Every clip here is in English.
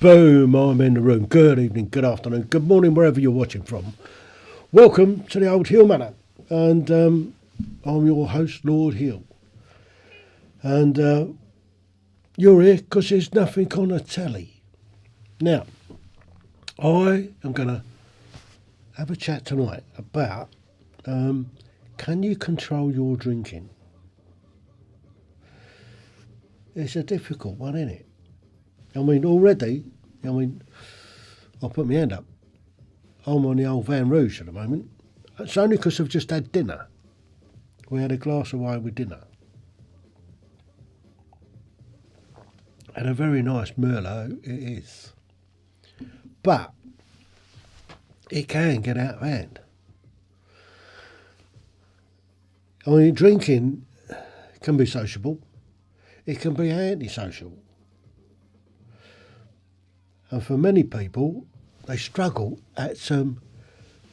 Boom, I'm in the room. Good evening, good afternoon, good morning, wherever you're watching from. Welcome to the Old Heale Manor. And I'm your host, Lord Heale. And you're here because there's nothing on the telly. Now, I am going to have a chat tonight about can you control your drinking? It's a difficult one, isn't it? I mean, already, I'll put my hand up. I'm on the old Van Rouge at the moment. It's only because I've just had dinner. We had a glass of wine with dinner. And a very nice Merlot it is. But it can get out of hand. I mean, drinking can be sociable. It can be antisocial. And for many people, they struggle at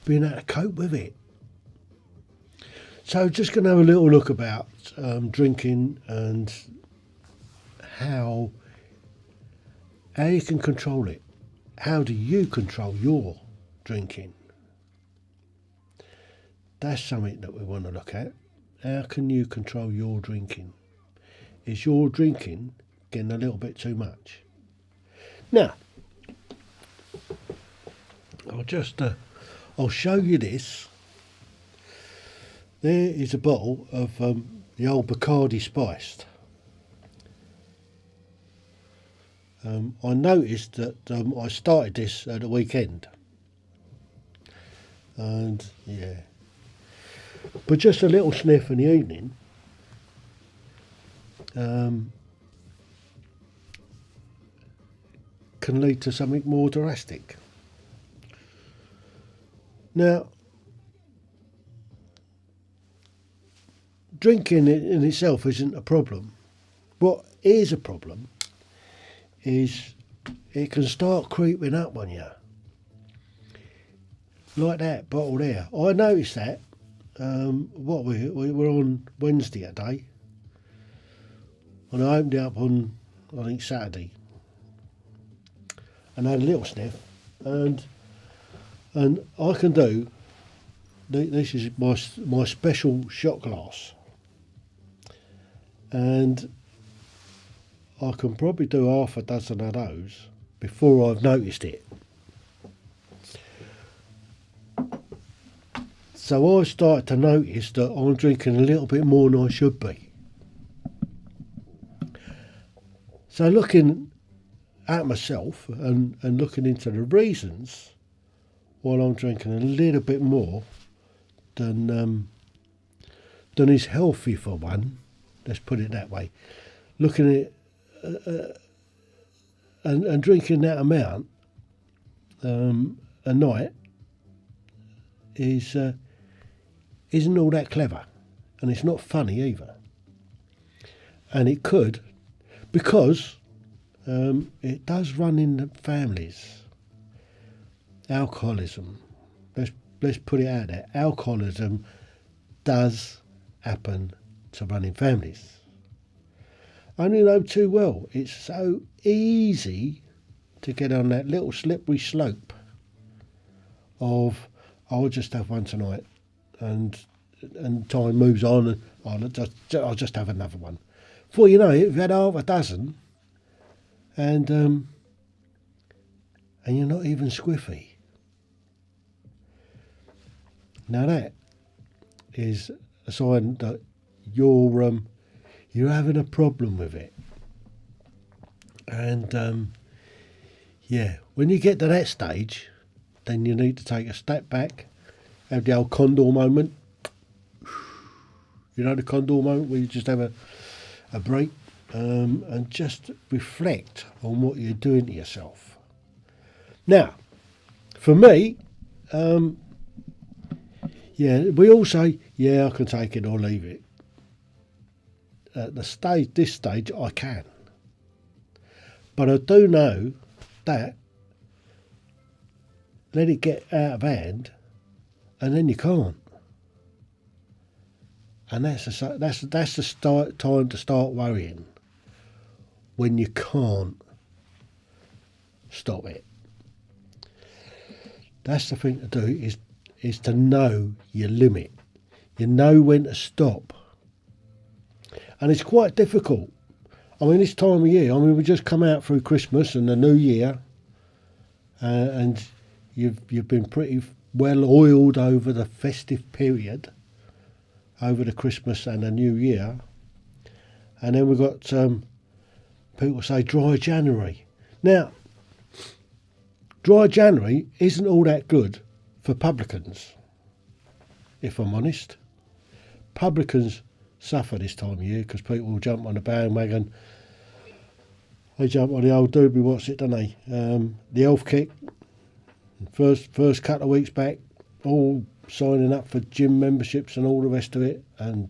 being able to cope with it. So just going to have a little look about drinking and how you can control it. How do you control your drinking? That's something that we want to look at. How can you control your drinking? Is your drinking getting a little bit too much? Now, I'll show you this. There is a bottle of the old Bacardi Spiced. I noticed that I started this at the weekend. And yeah. But just a little sniff in the evening can lead to something more drastic. Now, drinking in itself isn't a problem. What is a problem is it can start creeping up on you. Like that bottle there. I noticed that. We were on Wednesday today. And I opened it up on, I think, Saturday. And I had a little sniff. And I can do, this is my special shot glass. And I can probably do half a dozen of those before I've noticed it. So I started to notice that I'm drinking a little bit more than I should be. So looking at myself and looking into the reasons why I'm drinking a little bit more than is healthy for one, let's put it that way. Looking at and drinking that amount a night isn't all that clever, and it's not funny either. And it could, because it does run in the families. Alcoholism, let's put it out there. Alcoholism does happen to run in families. I only know too well. It's so easy to get on that little slippery slope of I'll just have one tonight, and time moves on, and I'll just have another one. Before you know it, you've had half a dozen, and you're not even squiffy. Now that is a sign that you're having a problem with it. And when you get to that stage, then you need to take a step back, have the old condor moment. You know the condor moment where you just have a break and just reflect on what you're doing to yourself. Now, for me, we all say, I can take it or leave it. At this stage, I can. But I do know that let it get out of hand, and then you can't. And that's the time to start worrying, when you can't stop it. That's the thing to do, is to know your limit. You know when to stop. And it's quite difficult. I mean, this time of year, we just come out through Christmas and the New Year, and you've been pretty well oiled over the festive period, over the Christmas and the New Year. And then we've got people say dry January. Now, dry January isn't all that good for publicans, if I'm honest. Publicans suffer this time of year because people will jump on the bandwagon. They jump on the old doobie, what's it, don't they? The health kick. First couple of weeks back, all signing up for gym memberships and all the rest of it, and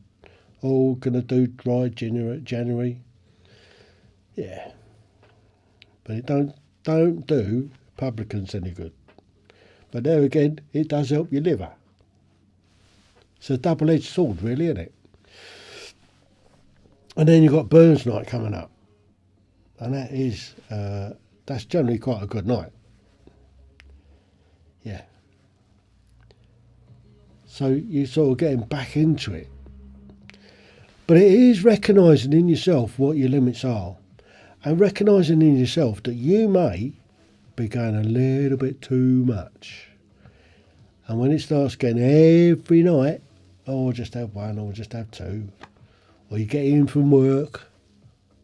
all going to do dry January. Yeah. But it don't do publicans any good. But there again, it does help your liver. It's a double-edged sword, really, isn't it? And then you've got Burns Night coming up. And that's generally quite a good night. Yeah. So you're sort of getting back into it. But it is recognising in yourself what your limits are. And recognising in yourself that you may be going a little bit too much. And when it starts getting every night, I'll just have one, or just have two. Or you get in from work,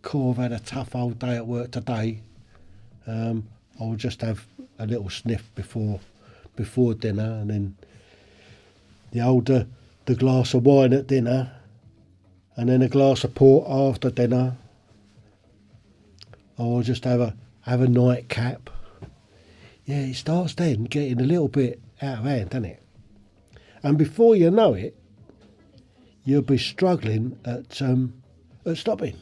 cool, I've had a tough old day at work today. I'll just have a little sniff before dinner, and then the glass of wine at dinner, and then a glass of port after dinner. Or I'll just have a nightcap. Yeah, it starts then getting a little bit out of hand, doesn't it? And before you know it, you'll be struggling at stopping,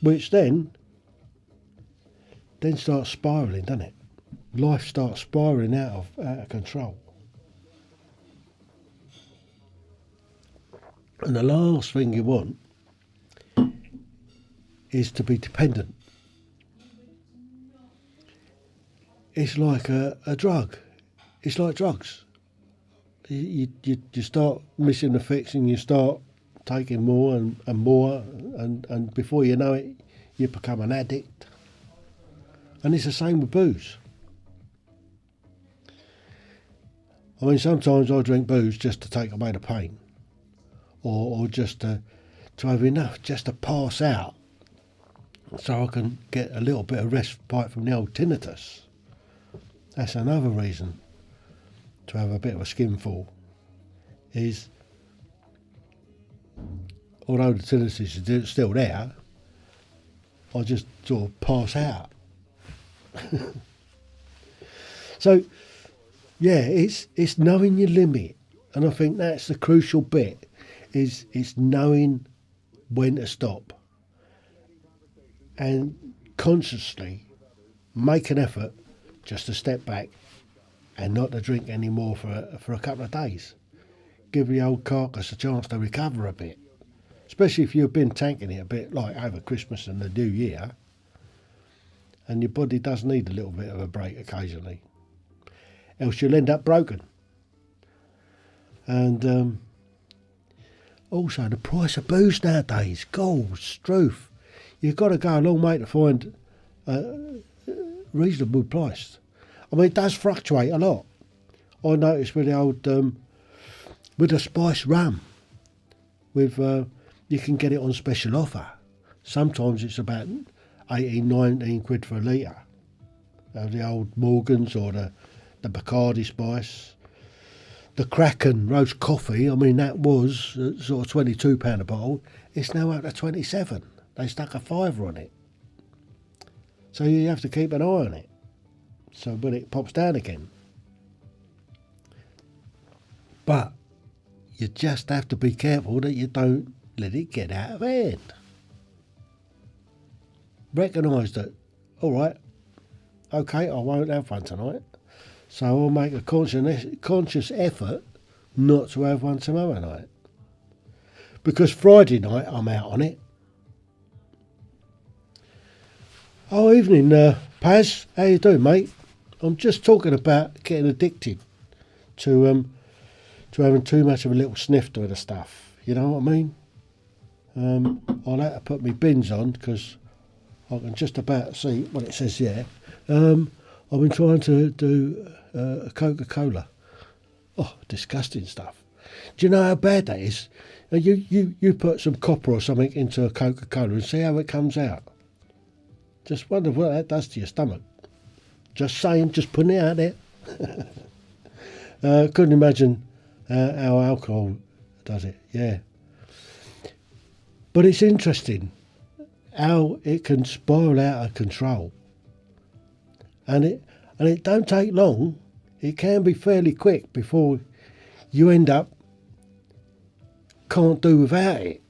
which then starts spiralling, doesn't it? Life starts spiralling out of control. And the last thing you want is to be dependent. It's like a drug. It's like drugs. You start missing the fix, and you start taking more and more, and before you know it, you become an addict. And it's the same with booze. I mean, sometimes I drink booze just to take away the pain, or just to have enough, just to pass out, so I can get a little bit of respite from the old tinnitus. That's another reason to have a bit of a skinful, is although the tinnitus is still there, I just sort of pass out. So, yeah, it's knowing your limit, and I think that's the crucial bit, is knowing when to stop, and consciously make an effort just to step back and not to drink anymore for a couple of days. Give the old carcass a chance to recover a bit, especially if you've been tanking it a bit, like over Christmas and the New Year, and your body does need a little bit of a break occasionally, else you'll end up broken. And also the price of booze nowadays, gold, struth, you've got to go a long way to find reasonable priced. I mean, it does fluctuate a lot. I noticed with the old, with the spice rum, you can get it on special offer. Sometimes it's about 18, 19 quid for a litre. The old Morgans or the Bacardi spice. The Kraken roast coffee, I mean, that was sort of £22 a bottle. It's now up to 27. They stuck a fiver on it. So you have to keep an eye on it, so when it pops down again. But you just have to be careful that you don't let it get out of hand. Recognise that, all right, okay, I won't have one tonight, so I'll make a conscious effort not to have one tomorrow night. Because Friday night I'm out on it. Oh, evening, Paz. How you doing, mate? I'm just talking about getting addicted to having too much of a little snifter of the stuff. You know what I mean? I'll have to put my bins on because I can just about see what it says there. I've been trying to do a Coca-Cola. Oh, disgusting stuff. Do you know how bad that is? You put some copper or something into a Coca-Cola and see how it comes out. Just wonder what that does to your stomach. Just saying, just putting it out there. Couldn't imagine how alcohol does it, yeah. But it's interesting how it can spiral out of control. And it don't take long. It can be fairly quick before you end up can't do without it.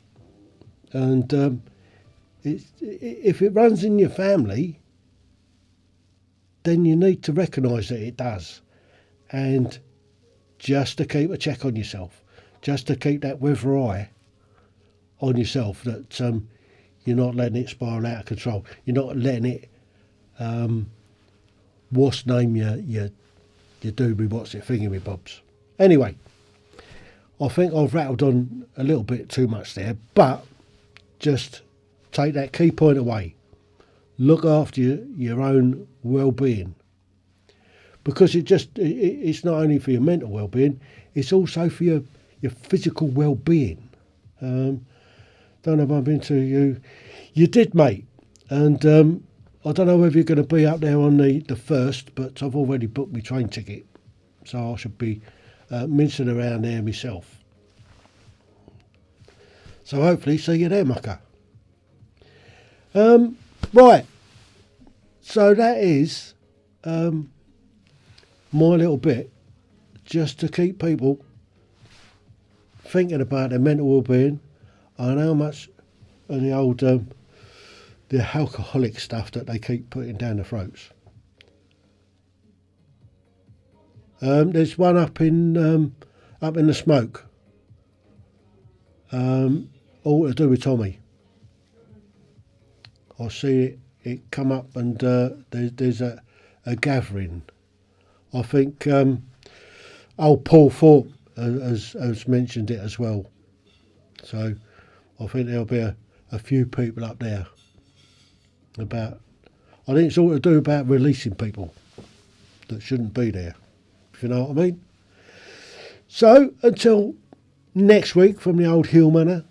And if it runs in your family, then you need to recognise that it does. And just to keep a check on yourself, just to keep that weather eye on yourself, that you're not letting it spiral out of control. You're not letting it, what's name you do me, what's it, thingy me bobs. Anyway, I think I've rattled on a little bit too much there, but just take that key point away. Look after your own well-being. Because it's not only for your mental well-being, it's also for your physical well-being. Don't know if I've been to you. You did, mate. And I don't know whether you're going to be up there on the 1st, but I've already booked my train ticket. So I should be mincing around there myself. So hopefully see you there, mucker. Right. So that is my little bit, just to keep people thinking about their mental well-being and how much of the old the alcoholic stuff that they keep putting down their throats. There's one up in the smoke. All to do with Tommy. I see it come up, and there's a gathering. I think old Paul Thorpe has mentioned it as well. So I think there'll be a few people up there about. I think it's all to do about releasing people that shouldn't be there, if you know what I mean. So until next week from the Old Heale Manor,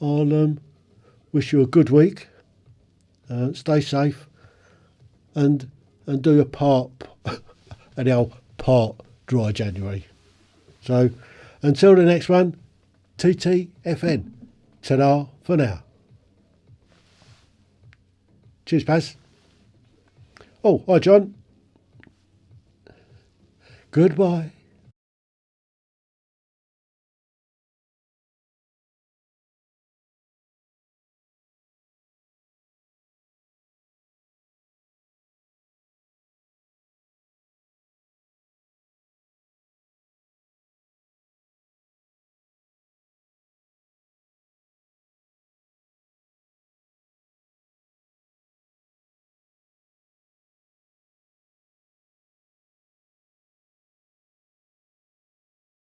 I'll wish you a good week. Stay safe and do your part and the old part dry January. So until the next one, TTFN. Ta-da for now. Cheers, Paz. Oh, hi, John. Goodbye.